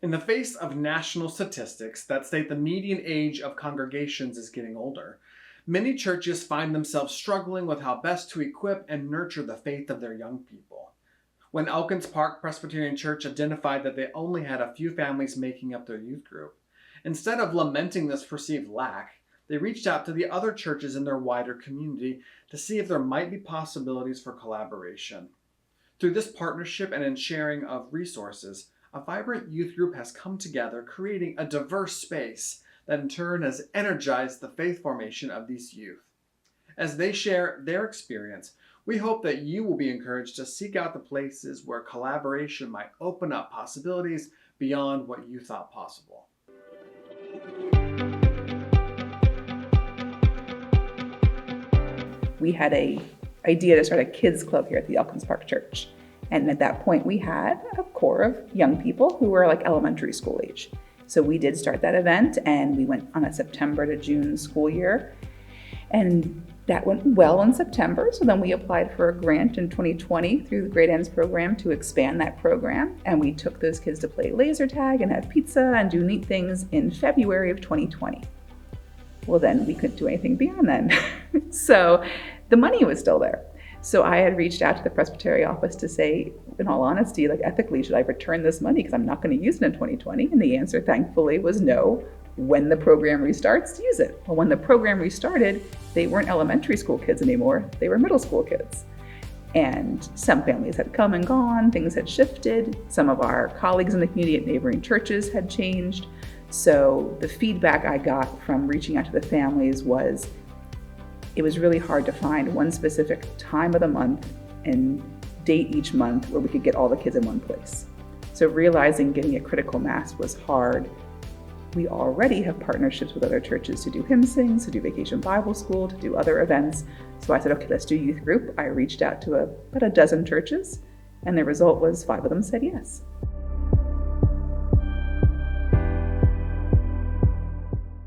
In the face of national statistics that state the median age of congregations is getting older, many churches find themselves struggling with how best to equip and nurture the faith of their young people. When Elkins Park Presbyterian Church identified that they only had a few families making up their youth group, instead of lamenting this perceived lack, they reached out to the other churches in their wider community to see if there might be possibilities for collaboration. Through this partnership and in sharing of resources, a vibrant youth group has come together, creating a diverse space that in turn has energized the faith formation of these youth. As they share their experience, we hope that you will be encouraged to seek out the places where collaboration might open up possibilities beyond what you thought possible. We had an idea to start a kids club here at the Elkins Park Church. And at that point, we had a core of young people who were like elementary school age. So we did start that event, and we went on a September to June school year. And that went well in September. So then we applied for a grant in 2020 through the Great Ends program to expand that program. And we took those kids to play laser tag and have pizza and do neat things in February of 2020. Well, then we couldn't do anything beyond then. So the money was still there. So I had reached out to the Presbytery office to say, in all honesty, like ethically, should I return this money because I'm not going to use it in 2020? And the answer, thankfully, was no. When the program restarts, use it. Well, when the program restarted, they weren't elementary school kids anymore. They were middle school kids. And some families had come and gone. Things had shifted. Some of our colleagues in the community at neighboring churches had changed. So the feedback I got from reaching out to the families was, it was really hard to find one specific time of the month and date each month where we could get all the kids in one place. So realizing getting a critical mass was hard. We already have partnerships with other churches to do hymn sings, to do Vacation Bible School, to do other events. So I said, okay, let's do youth group. I reached out to about a dozen churches, and the result was 5 of them said yes.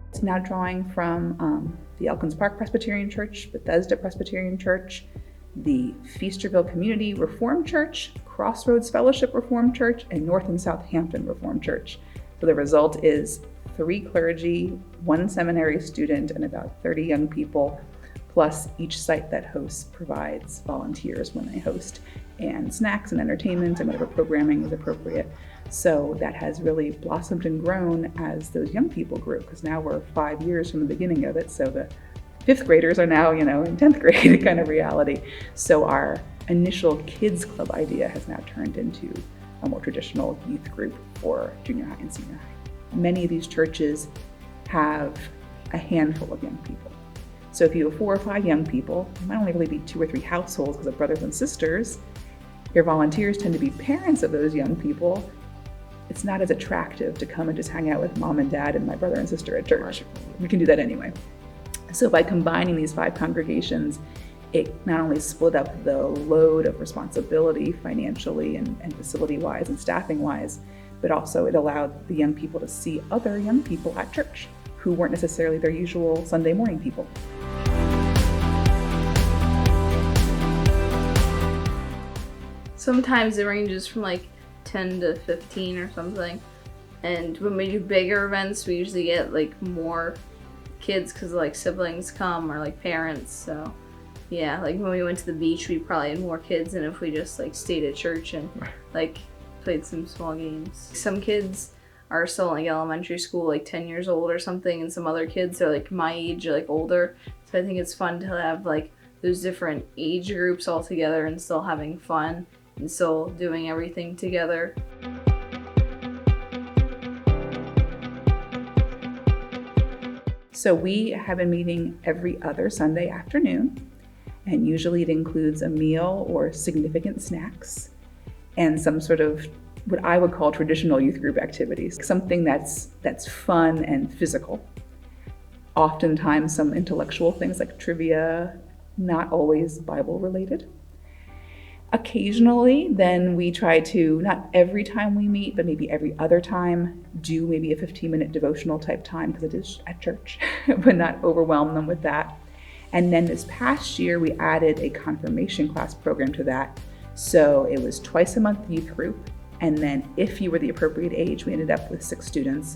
It's now drawing from the Elkins Park Presbyterian Church, Bethesda Presbyterian Church, the Feasterville Community Reformed Church, Crossroads Fellowship Reformed Church, and North and South Hampton Reformed Church. So the result is 3 clergy, 1 seminary student, and about 30 young people, plus each site that hosts provides volunteers when they host, and snacks and entertainment and whatever programming is appropriate. So that has really blossomed and grown as those young people grew, because now we're 5 years from the beginning of it. So the 5th graders are now, in 10th grade kind of reality. So our initial kids club idea has now turned into a more traditional youth group for junior high and senior high. Many of these churches have a handful of young people. So if you have 4 or 5 young people, it might only really be 2 or 3 households because of brothers and sisters. Your volunteers tend to be parents of those young people. It's not as attractive to come and just hang out with mom and dad and my brother and sister at church. We can do that anyway. So by combining these 5 congregations, it not only split up the load of responsibility financially and facility-wise and staffing-wise, but also it allowed the young people to see other young people at church who weren't necessarily their usual Sunday morning people. Sometimes it ranges from like 10 to 15 or something. And when we do bigger events, we usually get like more kids because like siblings come or like parents. So yeah, like when we went to the beach, we probably had more kids than if we just like stayed at church and like played some small games. Some kids are still in like elementary school, like 10 years old or something, and some other kids are like my age or like older. So I think it's fun to have like those different age groups all together and still having fun and still doing everything together. So we have been meeting every other Sunday afternoon, and usually it includes a meal or significant snacks and some sort of what I would call traditional youth group activities, something that's fun and physical. Oftentimes some intellectual things like trivia, not always Bible related. Occasionally, then we try to, not every time we meet, but maybe every other time, do maybe a 15-minute devotional type time because it is at church, but not overwhelm them with that. And then this past year, we added a confirmation class program to that. So it was twice a month youth group, And then if you were the appropriate age, we ended up with 6 students.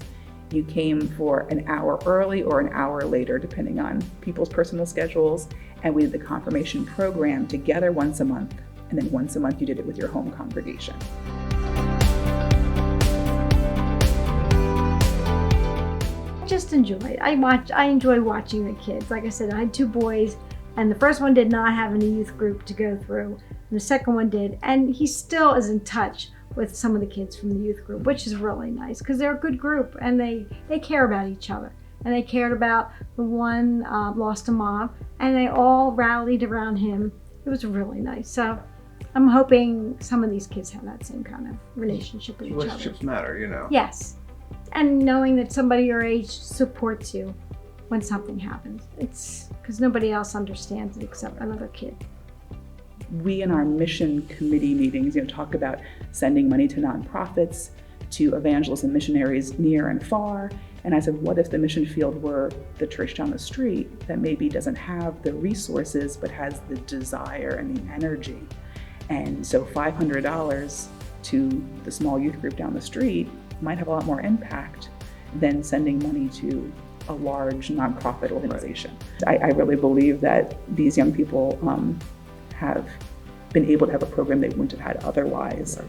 You came for an hour early or an hour later, depending on people's personal schedules. And we did the confirmation program together once a month. And then once a month, you did it with your home congregation. Just enjoy it. I enjoy watching the kids. Like I said, I had 2 boys, and the first one did not have any youth group to go through, and the second one did. And he still is in touch with some of the kids from the youth group, which is really nice because they're a good group and they care about each other. And they cared about the one lost a mom, and they all rallied around him. It was really nice. So I'm hoping some of these kids have that same kind of relationship with each other. Relationships matter, you know. Yes. And knowing that somebody your age supports you when something happens. It's because nobody else understands it except another kid. We in our mission committee meetings, talk about sending money to nonprofits, to evangelists and missionaries near and far. And I said, what if the mission field were the church down the street that maybe doesn't have the resources but has the desire and the energy? And so $500 to the small youth group down the street might have a lot more impact than sending money to a large nonprofit organization. I really believe that these young people have been able to have a program they wouldn't have had otherwise. Right.